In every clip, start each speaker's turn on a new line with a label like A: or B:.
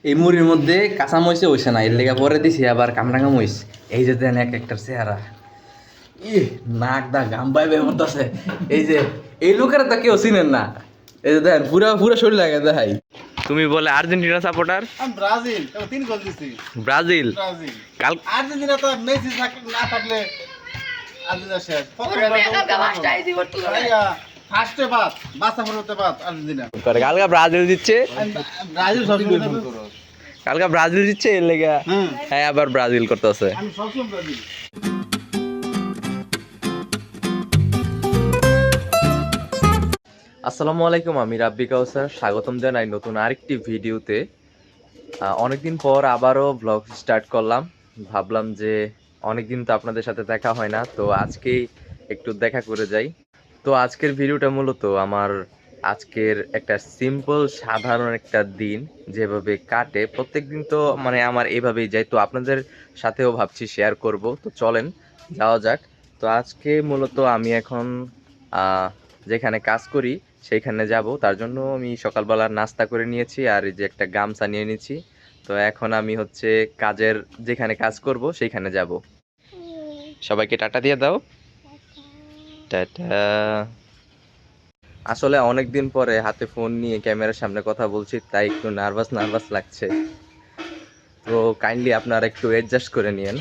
A: এই মুড়ির মধ্যে কাঁচা মরিচ হইছে না, এর লেগে পরে দিছি আবার কামরাঙা মরিচ। এই যে দেন এক একটা চেহারা, ই নাক দা গাম বাইবে মরতেছে। এই যে এই লোকেরা তো কেউ চিনেন না। এই যে দেখেন পুরা পুরা শরীর লাগে দেখাই। তুমি বলে আর্জেন্টিনা সাপোর্টার?
B: আমি ব্রাজিল, তবে 3 গোল দিছি।
A: ব্রাজিল?
B: ব্রাজিল।
A: কাল
B: আর্জেন্টিনা তো মেসি না থাকলে আর্জেন্টিনা শেষ। ফার্স্টে বাদ, বাসা হতে বাদ আর্জেন্টিনা।
A: করে কালকে ব্রাজিল জিতছে,
B: ব্রাজিল সবসময় ফোন করো।
A: কালকে ব্রাজিল জিতছে এর লেগে হ্যাঁ আবার ব্রাজিল করতেছে।
B: আমি সবসময় ব্রাজিল।
A: আসসালামু আলাইকুম, আমি রাব্বি কাউসার, স্বাগতম জানাই নতুন আরেকটি ভিডিওতে। অনেকদিন পর আবারও ব্লগ স্টার্ট করলাম। ভাবলাম যে অনেকদিন তো আপনাদের সাথে দেখা হয় না, তো আজকেই একটু দেখা করে যাই। তো আজকের ভিডিওটা মূলত আমার আজকের একটা সিম্পল সাধারণ একটা দিন যেভাবে কাটে প্রত্যেকদিন, তো মানে আমার এভাবেই যায়, তো আপনাদের সাথেও ভাবছি শেয়ার করব। তো চলেন যাওয়া যাক। তো আজকে মূলত আমি এখন যেখানে কাজ করি সেইখানে যাব, তার জন্য আমি সকালবেলা নাস্তা করে নিয়েছি আর এই যে একটা গামছা নিয়ে নিয়েছি। তো এখন আমি হচ্ছে কাজের যেখানে কাজ করব সেইখানে যাব। সবাইকে টাটা দিয়ে দাও, টাটা। আসলে অনেক দিন পরে হাতে ফোন নিয়ে ক্যামেরার সামনে কথা বলছি, তাই একটু নার্ভাস নার্ভাস লাগছে, তো কাইন্ডলি আপনারা একটু অ্যাডজাস্ট করে নিয়েন।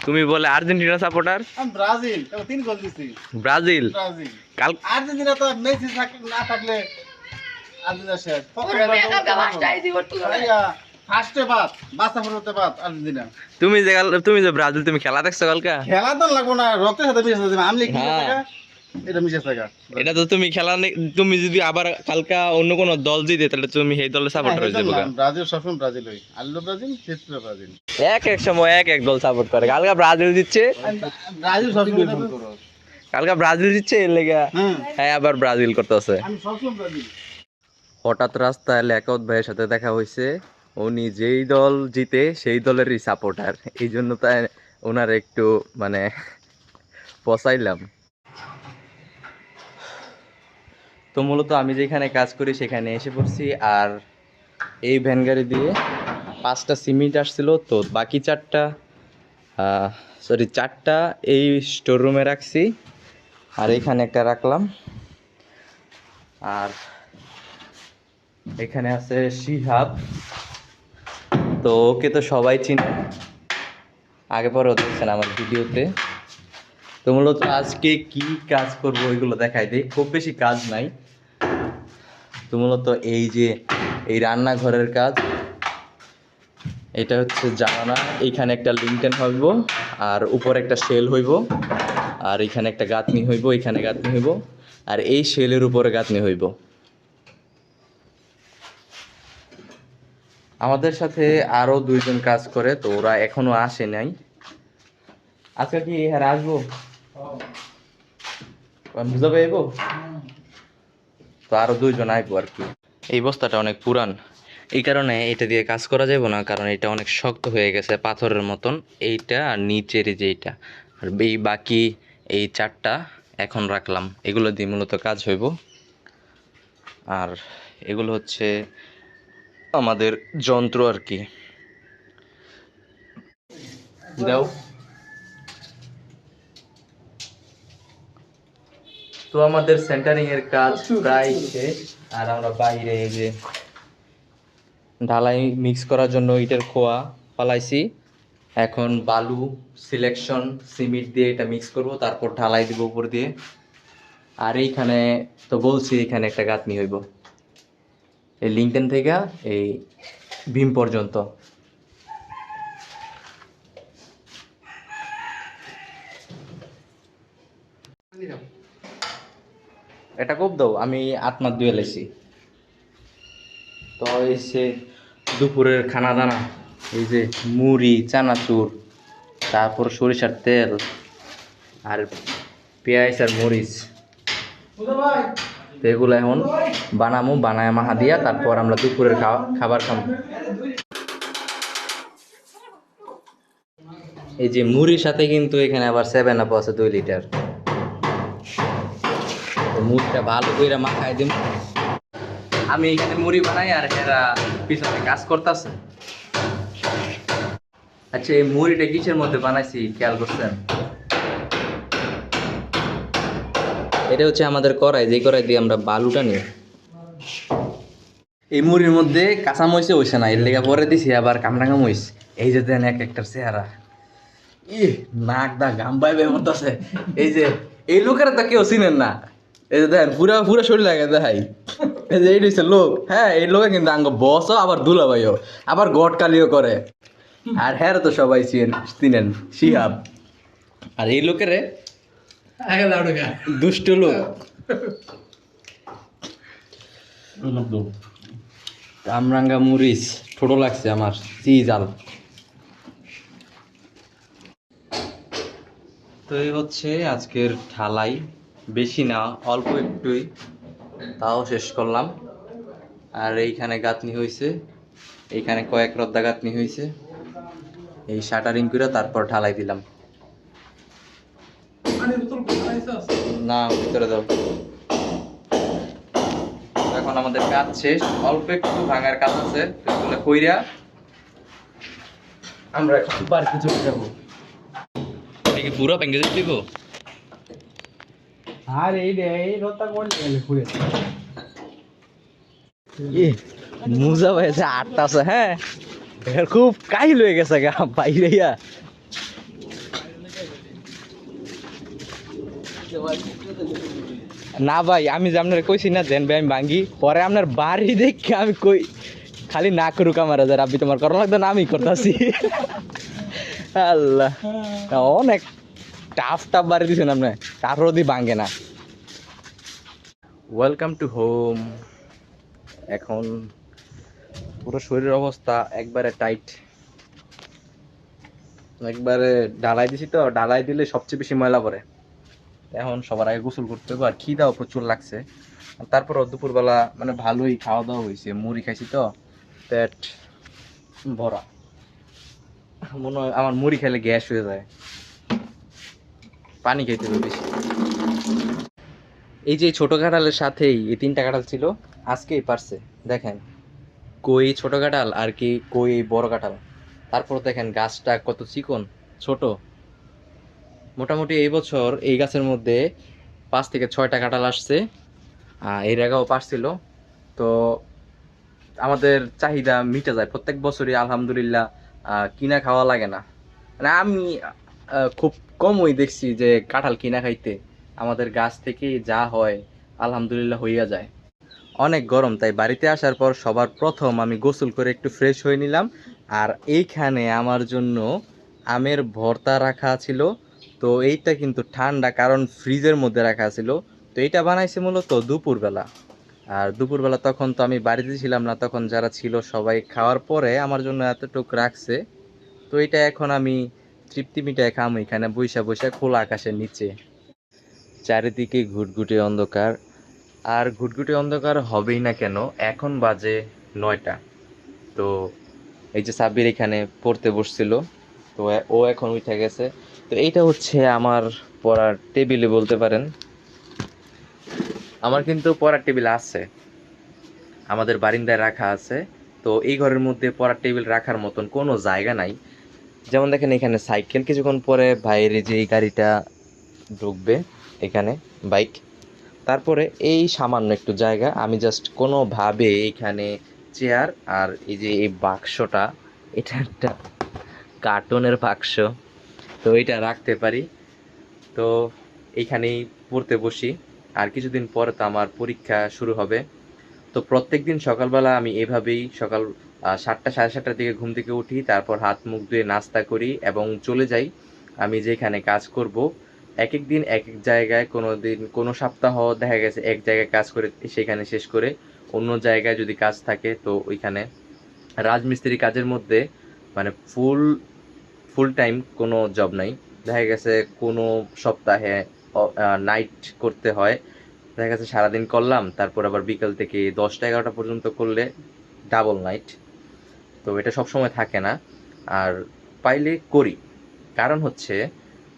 A: তুমি বলে আর্জেন্টিনা সাপোর্টার?
B: আমি ব্রাজিল, তবে 3 গোল দিছি।
A: ব্রাজিল?
B: ব্রাজিল।
A: কাল
B: আর্জেন্টিনা তো মেসি না থাকলে আর্জেন্টিনা শেষ। ফার্স্টে বাদ, বাসা হতে বাদ আর্জেন্টিনা।
A: তুমি যে ব্রাজিল, তুমি খেলা দেখছো কালকা?
B: খেলা তো লাগবো না, রক্তের সাথে মিশে যাবে। আমি লিখি টাকা, এটা মিশে থাকা।
A: এটা তো তুমি খেলা তুমি যদি আবার কালকা অন্য কোন দল জিতে তাহলে তুমি সেই দলের সাপোর্টার হয়ে যাবে।
B: ব্রাজিল সবসময় ব্রাজিল হই, আল্লো ব্রাজিল, ক্ষেত্র ব্রাজিল।
A: এক এক সময় এক এক দল সাপোর্ট করে। কালকা ব্রাজিল জিতছে,
B: ব্রাজিল সবসময় ফোন করো।
A: কালকা ব্রাজিল জিতছে এর লেগে হ্যাঁ আবার ব্রাজিল করতেছে।
B: আমি সবসময় ব্রাজিল।
A: হঠাৎ রাস্তায় লেকত ভাইয়ের সাথে দেখা হয়েছে, উনি যেই দল জিতে সেই দলেরই সাপোর্টার, এই জন্য তাই ওনার একটু মানে পচাইলাম। তো মূলত আমি যেখানে কাজ করি সেখানে এসে পড়ছি, আর এই ভ্যান গাড়ি দিয়ে 5টা সিমেন্ট আসছিল, তো বাকি 4টা এই স্টোর রুমে রাখছি, আর এখানে একটা রাখলাম। আর এখানে আছে শিহাব, তো ওকে তো সবাই চিনে, আগে পরেও দেখছেন আমার ভিডিওতে। তো মূলত আজকে কি কাজ করব ওইগুলো দেখাই দিই, খুব বেশি কাজ নাই। তো মূলত এই যে এই রান্নাঘরের কাজ, এটা হচ্ছে জানালা, এইখানে একটা লিংটেন হইব, আর উপরে একটা শেল হইব, আর এখানে একটা গাঁথনি হইব, এখানে গাঁথনি হইব, আর এই শেলের উপরে গাঁথনি হইব। আমাদের সাথে আরো 2জন কাজ করে, তো ওরা এখনো আসে নাই। আজকে কি হ্যাঁ আসবো, বুঝা পাইবো, তো আরো 2জন আইবো আর কি। এই বস্তাটা অনেক পুরান, এই কারণে এটা দিয়ে কাজ করা যাবে না, কারণ এটা অনেক শক্ত হয়ে গেছে পাথরের মতন। এইটা আর নিচের যে এইটা, আর এই বাকি এই 4টা এখন রাখলাম, এগুলো দিয়ে মূলত কাজ হইব। আর এগুলো হচ্ছে আমাদের যন্ত্র আর কি। দাও। তো আমাদের সেন্টারিং এর কাজ প্রায় শেষ, আর আমরা বাইরে এই যে ঢালাই মিক্স করার জন্য ইটের খোয়া ফালাইছি। এখন বালু সিলেকশন সিমেন্ট দিয়ে এটা মিক্স করব, তারপর ঢালাই দিব উপর দিয়ে। আর এইখানে তো বলছি এখানে একটা গাঁথনি হইব, এই লিংটেন থেকে এই বিম পর্যন্ত। এটা খুব দাও, আমি আত্মার দুয়ে লেছি। তো এই যে দুপুরের খানা দানা, এই যে মুড়ি, চানাচুর, তারপর সরিষার তেল, আর পেঁয়াজ আর মরিচ, তো এগুলো এখন বানামু, বানায় মাহা দিয়া তারপর আমরা দুপুরের খাবার খাবো। এই যে মুড়ির সাথে কিন্তু এখানে আবার 7 আপ আছে 2 লিটার। মুড়িটা ভালো করে মাখাই দিন, আমি এখানে মুড়ি বানাই আর এরা পিছনে কাজ করতেছে। আচ্ছা, এই মুড়িটা কিসের মধ্যে বানাইছি খেয়াল করছেন? এটা হচ্ছে আমাদের কড়াই, যে কড়াই দিয়ে আমরা বালুটা নিই। এই মুড়ির মধ্যে কাঁচা মরিচ হইছে না, এর লেগে পরে দিছি আবার কামরাঙা মরিচ। এই যে দেন এক একটার চেহারা, ই নাক দা গাম বাইবে মরতাছে। এই যে এই লোকেরা তো কেউ চিনেন না, এই যে দেখেন পুরা পুরা শরীর লাগে দেখাই। এই যে এইটা হচ্ছে লোক, হ্যাঁ এই লোকে কিন্তু আঙ্গ বসও আবার দুলাভাইও আবার গটকালিও করে। আর হ্যাঁ তো সবাই চিনেন, শিহাব। আর এই লোকেরে দুষ্ট লোক। কামরাঙ্গা মরিচ ছোট লাগছে আমার, চিজাল। তো এই হচ্ছে আজকের ঢালাই, বেশি না অল্প একটুই, তাও শেষ করলাম। আর এইখানে গাঁথনি হয়েছে, এইখানে কয়েক রদ্দা গাঁথনি হয়েছে, এই শাটারিং করে তারপর ঢালাই দিলাম। না ভিতরে দাও। এখন আমাদের কাজ শেষ, অল্প একটু ভাঙার কাজ আছে, এগুলো কইরা আমরা এখন পার্কে চলে যাবো। কি পুরো ভেঙে দিব?
B: আর এই রে এই রোদটা কোন গেলে ঘুরে
A: মুজা ভাইছে আটটা আছে। হ্যাঁ খুব কাইল হয়ে গেছে গা বাইরে। না ভাই, আমি যে আপনার কইছি না দেন ভাই আমি ভাঙ্গি, পরে আপনার বাড়ি দেখে আমি কই খালি না করুক আমার হাজার আপনি তোমার করা লাগতো না, আমি করতেছি। আল্লাহ, অনেক টাফ টাফ বাড়ি দিচ্ছেন আপনি, তারপর দিয়ে ভাঙ্গে না। Welcome to home. এখন পুরো শরীরের অবস্থা একবারে টাইট, একবারে ঢালাই দিছি তো, ঢালাই দিলে সবচেয়ে বেশি ময়লা পড়ে। এখন সবার আগে গোসল করতে হবে, আর খিদাও প্রচুর লাগছে। তারপরও দুপুরবেলা মানে ভালোই খাওয়া দাওয়া হয়েছে, মুড়ি খাইছি তো পেট ভরা। মনে হয় আমার মুড়ি খেলে গ্যাস হয়ে যায়, পানি খাইতে হবে বেশি। এই যে ছোট কাঁঠালের সাথেই এই 3টা কাঁঠাল ছিল, আজকেই পারছে। দেখেন কই ছোট কাঁঠাল আর কি কই বড় কাঁঠাল। তারপর দেখেন গাছটা কত চিকন ছোট। মোটামুটি এই বছর এই গাছের মধ্যে 5 থেকে 6টা কাঁঠাল আসছে, এর আগেও পারছিল। তো আমাদের চাহিদা মিটে যায় প্রত্যেক বছরই আলহামদুলিল্লাহ, কিনা খাওয়া লাগে না। মানে আমি খুব কমই দেখছি যে কাঁঠাল কিনা খাইতে, আমাদের গাছ থেকে যা হয় আলহামদুলিল্লাহ হইয়া যায়। অনেক গরম, তাই বাড়িতে আসার পর সবার প্রথম আমি গোসল করে একটু ফ্রেশ হয়ে নিলাম। আর এইখানে আমার জন্য আমের ভর্তা রাখা ছিল। তো এইটা কিন্তু ঠান্ডা, কারণ ফ্রিজের মধ্যে রাখা ছিল। তো এইটা বানাইছে মূলত দুপুরবেলা। আর দুপুরবেলা তখন তো আমি বাড়িতে ছিলাম না, তখন যারা ছিল সবাই খাওয়ার পরে আমার জন্য এতটুক রাখছে। তো এটা এখন আমি তৃপ্তি মিটায় খাম এখানে বৈশা বৈশা খোলা আকাশের নিচে। চারিদিকে ঘুটঘুটে অন্ধকার, আর ঘুটঘুটে অন্ধকার হবেই না কেন, এখন বাজে 9টা। তো এই যে সাব্বির এখানে পড়তে বসছিল, তো ও এখন উঠে গেছে। তো এইটা হচ্ছে আমার পড়ার টেবিলে বলতে পারেন। আমার কিন্তু পড়ার টেবিল আছে, আমাদের বারিন্দায় রাখা আছে। তো এই ঘরের মধ্যে পড়ার টেবিল রাখার মতন কোনো জায়গা নাই। যেমন দেখেন এখানে সাইকেল, কিছুক্ষণ পরে বাইরে যে এই গাড়িটা ঢুকবে এখানে, বাইক। তারপরে এই সামান্য একটু জায়গা, আমি জাস্ট কোনোভাবে এখানে চেয়ার আর এই যে এই বাক্সটা, এটা একটা কার্টুনের বাক্স, তো এটা রাখতে পারি। তো এইখানেই পড়তে বসি। আর কিছুদিন পরে তো আমার পরীক্ষা শুরু হবে। তো প্রত্যেক দিন সকালবেলা আমি এভাবেই সকাল 7টা সাড়ে 7টার দিকে ঘুম থেকে উঠি, তারপর হাত মুখ ধুয়ে নাস্তা করি এবং চলে যাই আমি যেখানে কাজ করব। এক এক দিন এক এক জায়গায়, কোনো দিন কোনো সপ্তাহ দেখা গেছে এক জায়গায় কাজ করে সেখানে শেষ করে অন্য জায়গায় যদি কাজ থাকে তো ওইখানে। রাজমিস্ত্রি কাজের মধ্যে মানে ফুল ফুল টাইম কোনো জব নাই। দেখা গেছে কোনো সপ্তাহে নাইট করতে হয়, দেখা গেছে সারাদিন করলাম, তারপর আবার বিকাল থেকে 10টা 11টা পর্যন্ত করলে ডাবল নাইট। তো এটা সব সময় থাকে না, আর পাইলে করি। কারণ হচ্ছে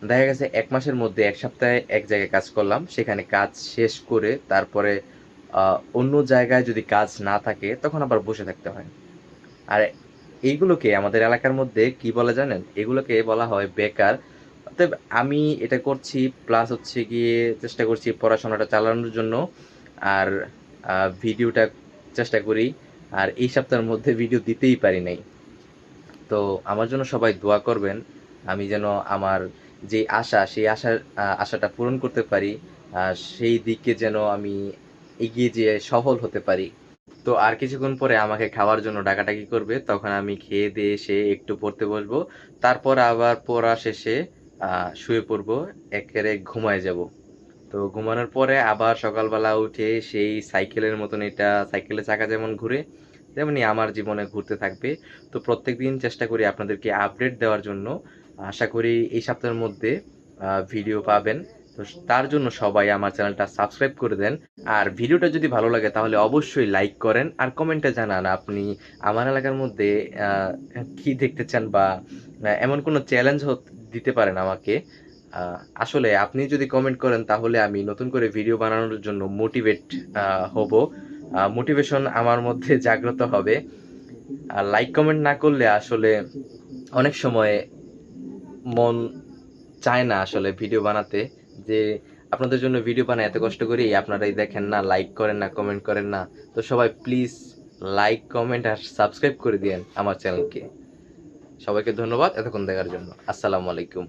A: দেখা গেছে 1 মাসের মধ্যে 1 সপ্তাহে এক জায়গায় কাজ করলাম, সেখানে কাজ শেষ করে তারপরে অন্য জায়গায় যদি কাজ না থাকে তখন আবার বসে থাকতে হয়। আর এইগুলোকে আমাদের এলাকার মধ্যে কি বলে জানেন? এগুলোকে বলা হয় বেকার। অতএব আমি এটা করছি প্লাস হচ্ছে গিয়ে চেষ্টা করছি পড়াশোনাটা চালানোর জন্য। আর ভিডিওটা চেষ্টা করি। আর এই সপ্তাহের মধ্যে ভিডিও দিতেই পারি নাই। তো আমার জন্য সবাই দোয়া করবেন। আমি যেন আমার যে আশা, সেই আশাটা পূরণ করতে পারি। সেই দিকে যেন আমি এগিয়ে যেয়ে সফল হতে পারি। তো আর কিছুক্ষণ পরে আমাকে খাওয়ার জন্য ডাকাডাকি করবে। তখন আমি খেয়ে-দেয়ে এসে একটু পড়তে বসবো। তারপর আবার পড়া শেষে শুয়ে পড়বো। এক্কেরে ঘুমায়ে যাবো। তো ঘুমানোর পরে আবার সকালবেলা উঠে সেই সাইকেলের মতন এটা সাইকেলের চাকা যেমন ঘুরে, তেমনি আমার জীবনে ঘুরতে থাকবে। তো প্রত্যেকদিন চেষ্টা করি আপনাদেরকে আপডেট দেওয়ার জন্য। আশা করি এই সপ্তাহের মধ্যে ভিডিও পাবেন। তো তার জন্য সবাই আমার চ্যানেলটা সাবস্ক্রাইব করে দেন। আর ভিডিওটা যদি ভালো লাগে তাহলে অবশ্যই লাইক করেন আর কমেন্টে জানান আপনি আমার এলাকার মধ্যে আ কি দেখতে চান বা এমন কোনো চ্যালেঞ্জ দিতে পারেন আমাকে। আ আসলে আপনি যদি কমেন্ট করেন তাহলে আমি নতুন করে ভিডিও বানানোর জন্য মোটিভেট হব। মোটিভেশন আমার মধ্যে জাগ্রত হবে। আর লাইক কমেন্ট না করলে আসলে অনেক সময় মন চায় না আসলে ভিডিও বানাতে। যে আপনাদের জন্য ভিডিও বানাই এত কষ্ট করি, আপনারাই দেখেন না, লাইক করেন না, কমেন্ট করেন না। তো সবাই প্লিজ লাইক, কমেন্ট আর সাবস্ক্রাইব করে দিয়েন আমার চ্যানেলকে। সবাইকে ধন্যবাদ এতক্ষণ দেখার জন্য। আসসালামু আলাইকুম।